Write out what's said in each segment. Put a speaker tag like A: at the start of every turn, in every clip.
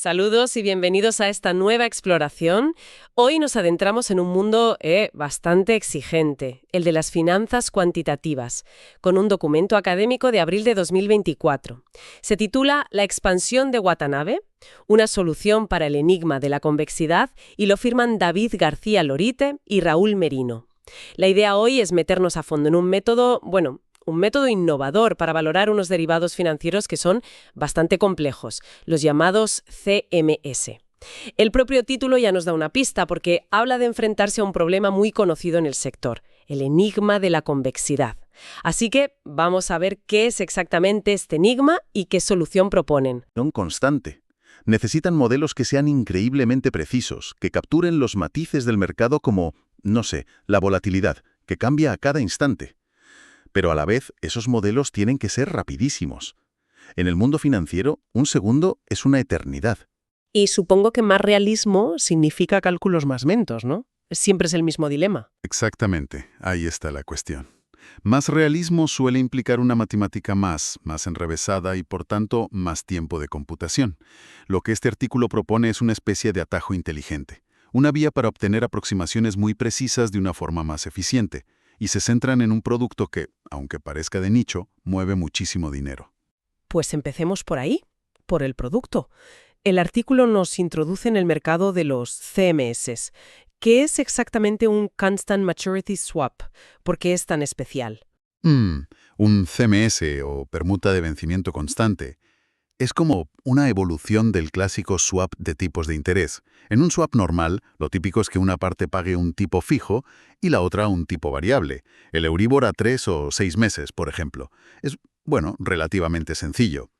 A: Saludos y bienvenidos a esta nueva exploración. Hoy nos adentramos en un mundo bastante exigente, el de las finanzas cuantitativas, con un documento académico de abril de 2024. Se titula La expansión de Watanabe, una solución para el enigma de la convexidad, y lo firman David García Lorite y Raúl Merino. La idea hoy es meternos a fondo en un método innovador para valorar unos derivados financieros que son bastante complejos, los llamados CMS. El propio título ya nos da una pista porque habla de enfrentarse a un problema muy conocido en el sector, el enigma de la convexidad. Así que vamos a ver qué es exactamente este enigma y qué solución proponen.
B: Constante. Necesitan modelos que sean increíblemente precisos, que capturen los matices del mercado como, la volatilidad, que cambia a cada instante. Pero a la vez, esos modelos tienen que ser rapidísimos. En el mundo financiero, un segundo es una eternidad.
A: Y supongo que más realismo significa cálculos más lentos, ¿no? Siempre es el mismo dilema.
C: Exactamente, ahí está la cuestión. Más realismo suele implicar una matemática más enrevesada y, por tanto, más tiempo de computación. Lo que este artículo propone es una especie de atajo inteligente, una vía para obtener aproximaciones muy precisas de una forma más eficiente, y se centran en un producto que, aunque parezca de nicho, mueve muchísimo dinero.
A: Pues empecemos por ahí, por el producto. El artículo nos introduce en el mercado de los CMS. ¿Qué es exactamente un Constant Maturity Swap? ¿Por qué es tan especial?
C: Un CMS, o permuta de vencimiento constante, es como una evolución del clásico swap de tipos de interés. En un swap normal, lo típico es que una parte pague un tipo fijo y la otra un tipo variable. El Euribor a 3 o 6 meses, por ejemplo. Es, relativamente sencillo.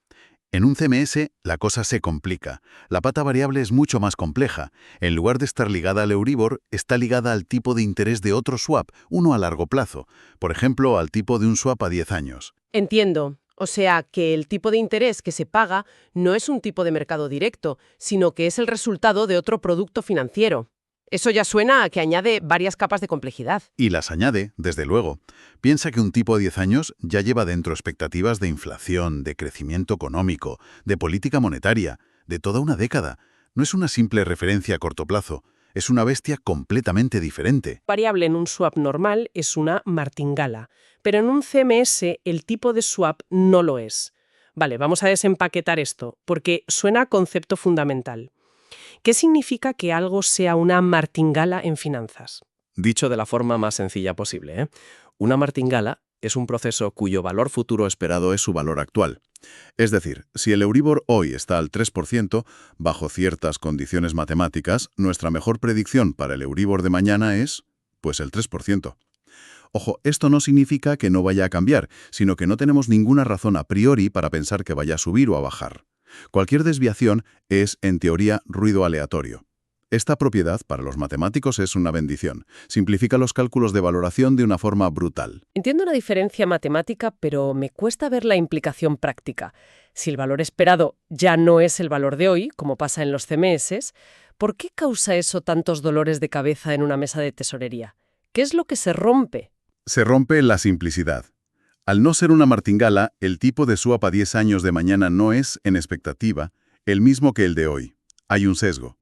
C: En un CMS, la cosa se complica. La pata variable es mucho más compleja. En lugar de estar ligada al Euribor, está ligada al tipo de interés de otro swap, uno a largo plazo. Por ejemplo, al tipo de un swap a 10 años.
A: Entiendo. O sea, que el tipo de interés que se paga no es un tipo de mercado directo, sino que es el resultado de otro producto financiero. Eso ya suena a que añade varias capas de complejidad.
C: Y las añade, desde luego. Piensa que un tipo a 10 años ya lleva dentro expectativas de inflación, de crecimiento económico, de política monetaria, de toda una década. No es una simple referencia a corto plazo. Es una bestia completamente diferente.
A: Variable en un swap normal es una martingala, pero en un CMS el tipo de swap no lo es. Vale, vamos a desempaquetar esto, porque suena a concepto fundamental. ¿Qué significa que algo sea una martingala en finanzas?
D: Dicho de la forma más sencilla posible, una martingala es un proceso cuyo valor futuro esperado es su valor actual. Es decir, si el Euribor hoy está al 3%, bajo ciertas condiciones matemáticas, nuestra mejor predicción para el Euribor de mañana es, el 3%. Ojo, esto no significa que no vaya a cambiar, sino que no tenemos ninguna razón a priori para pensar que vaya a subir o a bajar. Cualquier desviación es, en teoría, ruido aleatorio. Esta propiedad, para los matemáticos, es una bendición. Simplifica los cálculos de valoración de una forma brutal.
A: Entiendo la diferencia matemática, pero me cuesta ver la implicación práctica. Si el valor esperado ya no es el valor de hoy, como pasa en los CMS, ¿por qué causa eso tantos dolores de cabeza en una mesa de tesorería? ¿Qué es lo que se rompe?
C: Se rompe la simplicidad. Al no ser una martingala, el tipo de swap a 10 años de mañana no es, en expectativa, el mismo que el de hoy. Hay un sesgo.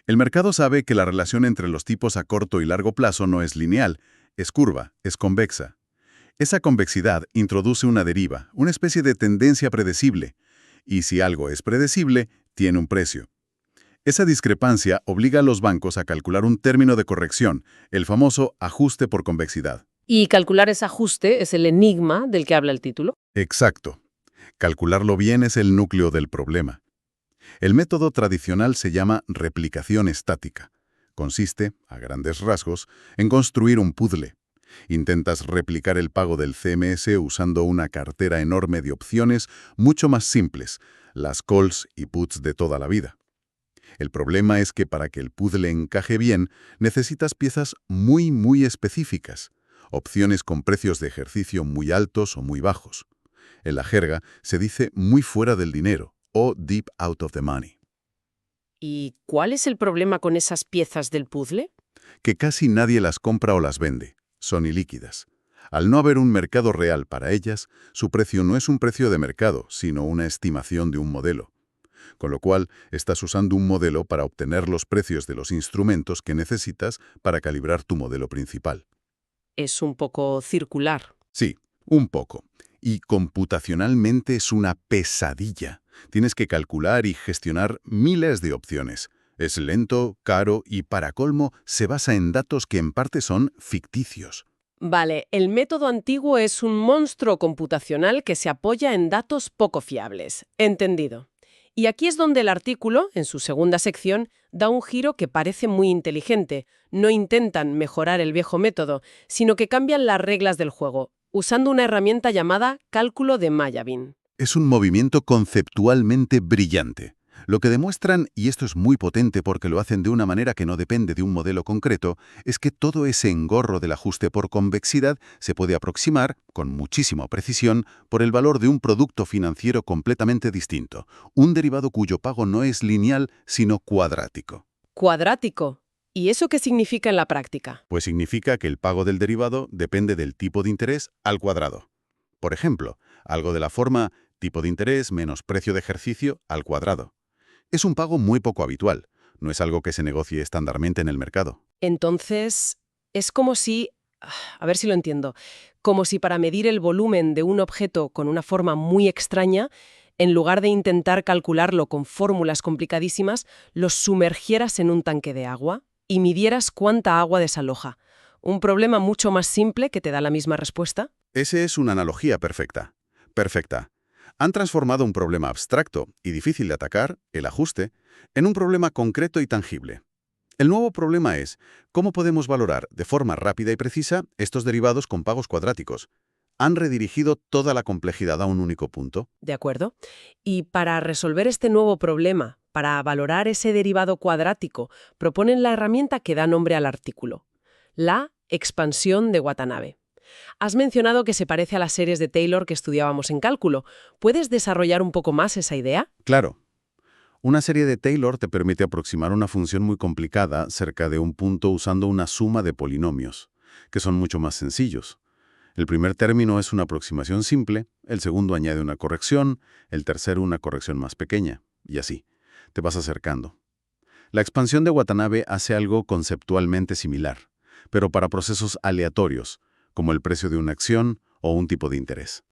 C: El mercado sabe que la relación entre los tipos a corto y largo plazo no es lineal, es curva, es convexa. Esa convexidad introduce una deriva, una especie de tendencia predecible. Y si algo es predecible, tiene un precio. Esa discrepancia obliga a los bancos a calcular un término de corrección, el famoso ajuste por convexidad.
A: Y calcular ese ajuste es el enigma del que habla el título.
C: Exacto. Calcularlo bien es el núcleo del problema. El método tradicional se llama replicación estática. Consiste, a grandes rasgos, en construir un puzzle. Intentas replicar el pago del CMS usando una cartera enorme de opciones mucho más simples, las calls y puts de toda la vida. El problema es que para que el puzzle encaje bien, necesitas piezas muy específicas, opciones con precios de ejercicio muy altos o muy bajos. En la jerga se dice muy fuera del dinero, o deep out of the money.
A: ¿Y cuál es el problema con esas piezas del puzzle?
C: Que casi nadie las compra o las vende. Son ilíquidas. Al no haber un mercado real para ellas, su precio no es un precio de mercado, sino una estimación de un modelo. con lo cual estás usando un modelo para obtener los precios de los instrumentos que necesitas para calibrar tu modelo principal.
A: Es un poco circular.
C: Sí, un poco. Y computacionalmente es una pesadilla. Tienes que calcular y gestionar miles de opciones. Es lento, caro y, para colmo, se basa en datos que en parte son ficticios.
A: Vale, el método antiguo es un monstruo computacional que se apoya en datos poco fiables. Entendido. Y aquí es donde el artículo, en su segunda sección, da un giro que parece muy inteligente. No intentan mejorar el viejo método, sino que cambian las reglas del juego, usando una herramienta llamada cálculo de Majavin.
C: Es un movimiento conceptualmente brillante. Lo que demuestran, y esto es muy potente porque lo hacen de una manera que no depende de un modelo concreto, es que todo ese engorro del ajuste por convexidad se puede aproximar, con muchísima precisión, por el valor de un producto financiero completamente distinto, un derivado cuyo pago no es lineal, sino cuadrático.
A: Cuadrático. ¿Y eso qué significa en la práctica?
C: Pues significa que el pago del derivado depende del tipo de interés al cuadrado. Por ejemplo, algo de la forma tipo de interés menos precio de ejercicio al cuadrado. Es un pago muy poco habitual, no es algo que se negocie estándarmente en el mercado.
A: Entonces, es como si, a ver si lo entiendo, como si para medir el volumen de un objeto con una forma muy extraña, en lugar de intentar calcularlo con fórmulas complicadísimas, los sumergieras en un tanque de agua y midieras cuánta agua desaloja. Un problema mucho más simple que te da la misma respuesta.
C: Esa es una analogía perfecta. Perfecta. Han transformado un problema abstracto y difícil de atacar, el ajuste, en un problema concreto y tangible. El nuevo problema es cómo podemos valorar de forma rápida y precisa estos derivados con pagos cuadráticos. Han redirigido toda la complejidad a un único punto.
A: ¿De acuerdo? Y para resolver este nuevo problema, para valorar ese derivado cuadrático, proponen la herramienta que da nombre al artículo, la expansión de Watanabe. Has mencionado que se parece a las series de Taylor que estudiábamos en cálculo. ¿Puedes desarrollar un poco más esa idea?
C: Claro. Una serie de Taylor te permite aproximar una función muy complicada cerca de un punto usando una suma de polinomios, que son mucho más sencillos. El primer término es una aproximación simple, el segundo añade una corrección, el tercero una corrección más pequeña, y así. Te vas acercando. La expansión de Watanabe hace algo conceptualmente similar, pero para procesos aleatorios, como el precio de una acción o un tipo de interés.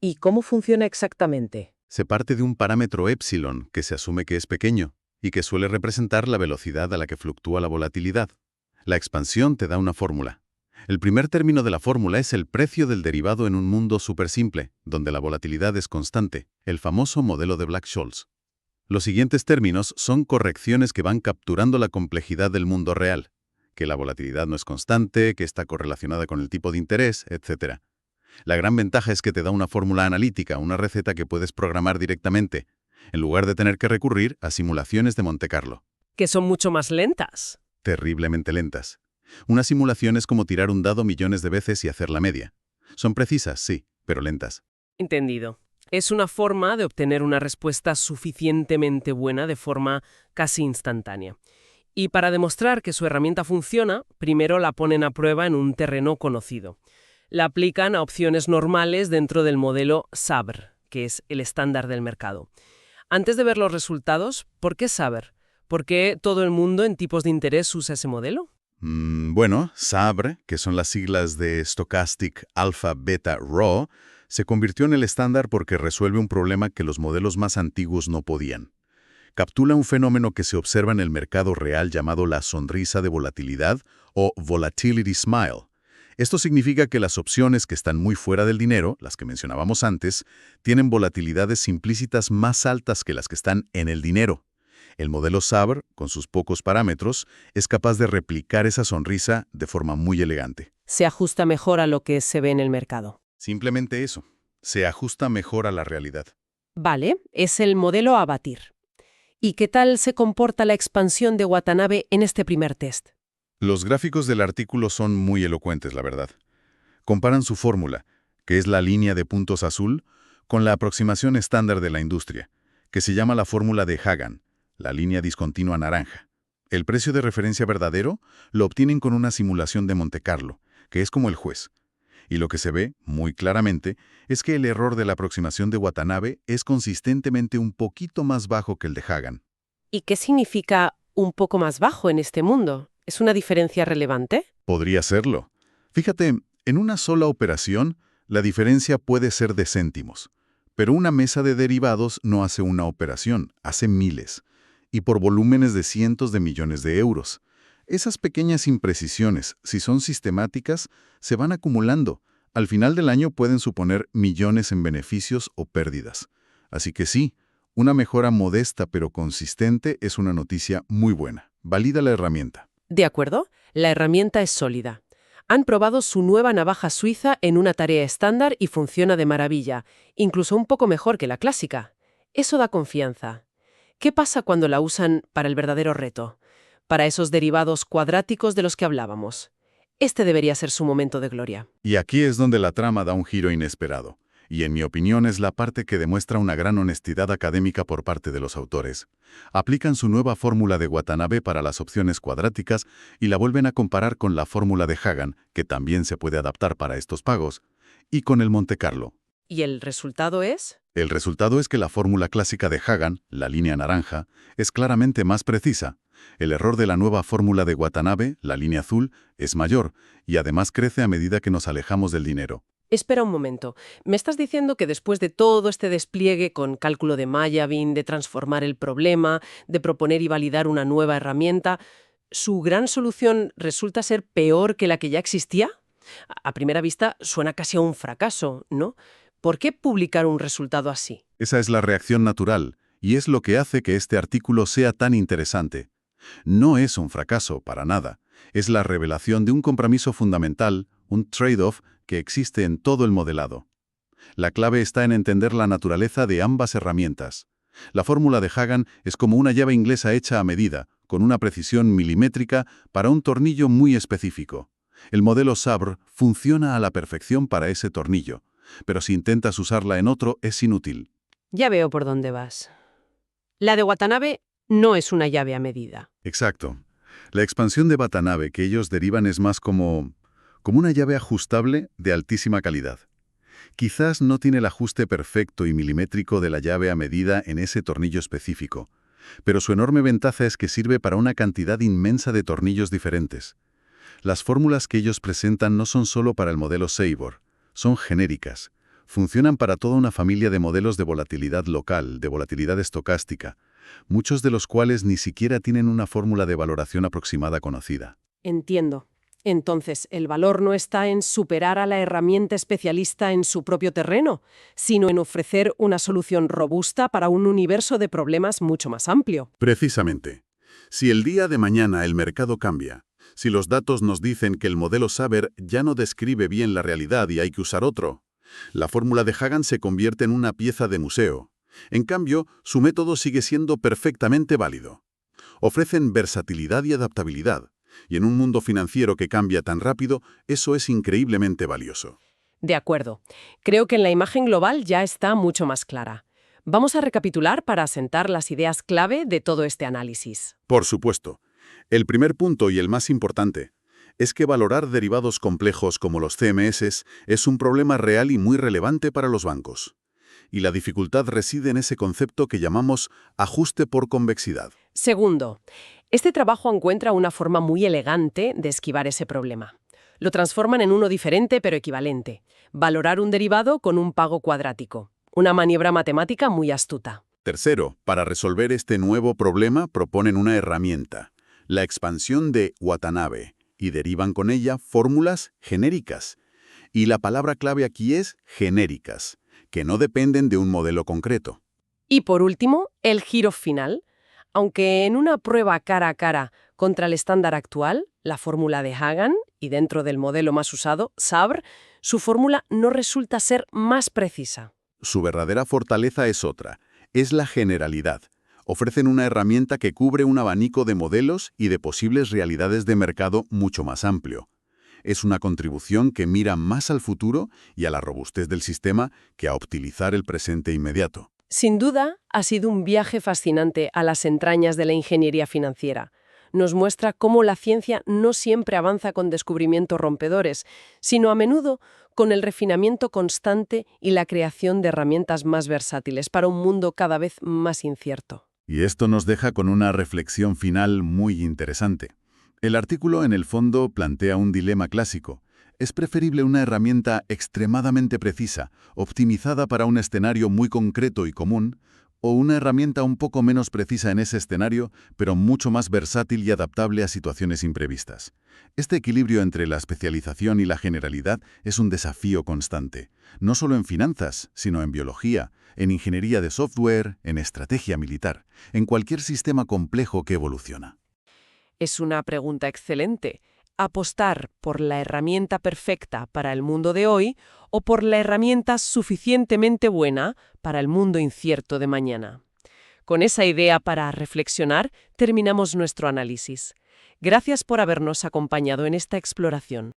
A: ¿Y cómo funciona exactamente?
C: Se parte de un parámetro epsilon que se asume que es pequeño y que suele representar la velocidad a la que fluctúa la volatilidad. La expansión te da una fórmula. El primer término de la fórmula es el precio del derivado en un mundo súper simple, donde la volatilidad es constante, el famoso modelo de Black-Scholes. Los siguientes términos son correcciones que van capturando la complejidad del mundo real, que la volatilidad no es constante, que está correlacionada con el tipo de interés, etc. La gran ventaja es que te da una fórmula analítica, una receta que puedes programar directamente, en lugar de tener que recurrir a simulaciones de Monte Carlo.
A: Que son mucho más lentas.
C: Terriblemente lentas. Una simulación es como tirar un dado millones de veces y hacer la media. Son precisas, sí, pero lentas.
A: Entendido. Es una forma de obtener una respuesta suficientemente buena de forma casi instantánea. Y para demostrar que su herramienta funciona, primero la ponen a prueba en un terreno conocido. La aplican a opciones normales dentro del modelo SABR, que es el estándar del mercado. Antes de ver los resultados, ¿por qué SABR? ¿Por qué todo el mundo en tipos de interés usa ese modelo?
C: Bueno, SABR, que son las siglas de Stochastic Alpha Beta Rho, se convirtió en el estándar porque resuelve un problema que los modelos más antiguos no podían. Captura un fenómeno que se observa en el mercado real llamado la sonrisa de volatilidad o Volatility Smile. Esto significa que las opciones que están muy fuera del dinero, las que mencionábamos antes, tienen volatilidades implícitas más altas que las que están en el dinero. El modelo SABR, con sus pocos parámetros, es capaz de replicar esa sonrisa de forma muy elegante.
A: Se ajusta mejor a lo que se ve en el mercado.
C: Simplemente eso. Se ajusta mejor a la realidad.
A: Vale, es el modelo a batir. ¿Y qué tal se comporta la expansión de Watanabe en este primer test?
C: Los gráficos del artículo son muy elocuentes, la verdad. Comparan su fórmula, que es la línea de puntos azul, con la aproximación estándar de la industria, que se llama la fórmula de Hagan, la línea discontinua naranja. El precio de referencia verdadero lo obtienen con una simulación de Monte Carlo, que es como el juez. Y lo que se ve, muy claramente, es que el error de la aproximación de Watanabe es consistentemente un poquito más bajo que el de Hagan.
A: ¿Y qué significa un poco más bajo en este mundo? ¿Es una diferencia relevante?
C: Podría serlo. Fíjate, en una sola operación, la diferencia puede ser de céntimos. Pero una mesa de derivados no hace una operación, hace miles. Y por volúmenes de cientos de millones de euros. Esas pequeñas imprecisiones, si son sistemáticas, se van acumulando. Al final del año pueden suponer millones en beneficios o pérdidas. Así que sí, una mejora modesta pero consistente es una noticia muy buena. Valida la herramienta.
A: De acuerdo, la herramienta es sólida. Han probado su nueva navaja suiza en una tarea estándar y funciona de maravilla, incluso un poco mejor que la clásica. Eso da confianza. ¿Qué pasa cuando la usan para el verdadero reto? Para esos derivados cuadráticos de los que hablábamos. Este debería ser su momento de gloria.
C: Y aquí es donde la trama da un giro inesperado. Y en mi opinión es la parte que demuestra una gran honestidad académica por parte de los autores. Aplican su nueva fórmula de Watanabe para las opciones cuadráticas y la vuelven a comparar con la fórmula de Hagan, que también se puede adaptar para estos pagos, y con el Monte Carlo.
A: ¿Y el resultado es?
C: El resultado es que la fórmula clásica de Hagan, la línea naranja, es claramente más precisa. El error de la nueva fórmula de Watanabe, la línea azul, es mayor y además crece a medida que nos alejamos del dinero.
A: Espera un momento. ¿Me estás diciendo que después de todo este despliegue con cálculo de Majavin, de transformar el problema, de proponer y validar una nueva herramienta, su gran solución resulta ser peor que la que ya existía? A primera vista suena casi a un fracaso, ¿no? ¿Por qué publicar un resultado así?
C: Esa es la reacción natural y es lo que hace que este artículo sea tan interesante. No es un fracaso, para nada. Es la revelación de un compromiso fundamental, un trade-off que existe en todo el modelado. La clave está en entender la naturaleza de ambas herramientas. La fórmula de Hagan es como una llave inglesa hecha a medida, con una precisión milimétrica para un tornillo muy específico. El modelo Sabre funciona a la perfección para ese tornillo, pero si intentas usarla en otro es inútil.
A: Ya veo por dónde vas. La de Watanabe no es una llave a medida.
C: Exacto. La expansión de Watanabe que ellos derivan es más como una llave ajustable de altísima calidad. Quizás no tiene el ajuste perfecto y milimétrico de la llave a medida en ese tornillo específico, pero su enorme ventaja es que sirve para una cantidad inmensa de tornillos diferentes. Las fórmulas que ellos presentan no son solo para el modelo Sabre, son genéricas. Funcionan para toda una familia de modelos de volatilidad local, de volatilidad estocástica, muchos de los cuales ni siquiera tienen una fórmula de valoración aproximada conocida.
A: Entiendo. Entonces, el valor no está en superar a la herramienta especialista en su propio terreno, sino en ofrecer una solución robusta para un universo de problemas mucho más amplio.
C: Precisamente. Si el día de mañana el mercado cambia, si los datos nos dicen que el modelo Sabre ya no describe bien la realidad y hay que usar otro, la fórmula de Hagan se convierte en una pieza de museo. En cambio, su método sigue siendo perfectamente válido. Ofrecen versatilidad y adaptabilidad. Y en un mundo financiero que cambia tan rápido, eso es increíblemente valioso.
A: De acuerdo. Creo que en la imagen global ya está mucho más clara. Vamos a recapitular para asentar las ideas clave de todo este análisis.
C: Por supuesto. El primer punto y el más importante es que valorar derivados complejos como los CMS es un problema real y muy relevante para los bancos. Y la dificultad reside en ese concepto que llamamos ajuste por convexidad.
A: Segundo, este trabajo encuentra una forma muy elegante de esquivar ese problema. Lo transforman en uno diferente pero equivalente. Valorar un derivado con un pago cuadrático. Una maniobra matemática muy astuta.
C: Tercero, para resolver este nuevo problema proponen una herramienta, la expansión de Watanabe, y derivan con ella fórmulas genéricas. Y la palabra clave aquí es genéricas, que no dependen de un modelo concreto.
A: Y por último, el giro final. Aunque en una prueba cara a cara contra el estándar actual, la fórmula de Hagan, y dentro del modelo más usado, Sabre, su fórmula no resulta ser más precisa.
C: Su verdadera fortaleza es otra, es la generalidad. Ofrecen una herramienta que cubre un abanico de modelos y de posibles realidades de mercado mucho más amplio. Es una contribución que mira más al futuro y a la robustez del sistema que a optimizar el presente inmediato.
A: Sin duda, ha sido un viaje fascinante a las entrañas de la ingeniería financiera. nos muestra cómo la ciencia no siempre avanza con descubrimientos rompedores, sino a menudo con el refinamiento constante y la creación de herramientas más versátiles para un mundo cada vez más incierto.
C: Y esto nos deja con una reflexión final muy interesante. El artículo, en el fondo, plantea un dilema clásico. ¿Es preferible una herramienta extremadamente precisa, optimizada para un escenario muy concreto y común, o una herramienta un poco menos precisa en ese escenario, pero mucho más versátil y adaptable a situaciones imprevistas? Este equilibrio entre la especialización y la generalidad es un desafío constante, no solo en finanzas, sino en biología, en ingeniería de software, en estrategia militar, en cualquier sistema complejo que evoluciona.
A: Es una pregunta excelente. ¿Apostar por la herramienta perfecta para el mundo de hoy o por la herramienta suficientemente buena para el mundo incierto de mañana? Con esa idea para reflexionar, terminamos nuestro análisis. Gracias por habernos acompañado en esta exploración.